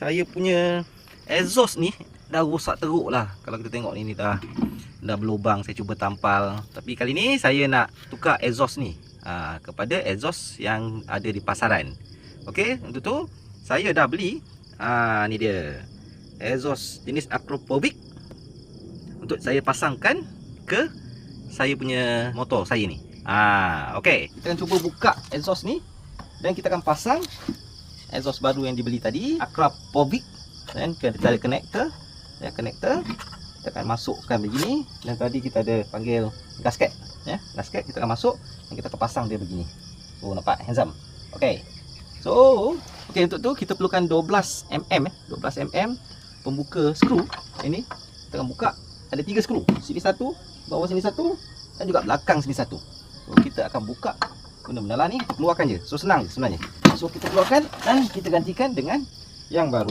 saya punya exhaust ni dah rosak teruk lah. Kalau kita tengok ni dah berlubang. Saya cuba tampal. Tapi kali ni saya nak tukar exhaust ni kepada exhaust yang ada di pasaran. Okey, untuk tu saya dah beli ni dia exhaust jenis Acropovic untuk saya pasangkan ke saya punya motor saya ni. Okey, kita akan cuba buka exhaust ni dan kita akan pasang exhaust baru yang dibeli tadi, Acropovic, dan kita ada connector. Ya, connector kita akan masukkan begini, dan tadi kita ada panggil gasket, ya. Gasket kita akan masuk dan kita akan pasang dia begini. Oh, nampak handsome. Okey. So, okey, untuk tu kita perlukan 12 mm, 12 mm pembuka skru. Ini kita akan buka, ada 3 skru. Sini satu, bawah sini satu, dan juga belakang sini satu. So, kita akan buka benda-benda lah ni, kita keluarkan je. So, senang je sebenarnya. So, kita keluarkan dan kita gantikan dengan yang baru.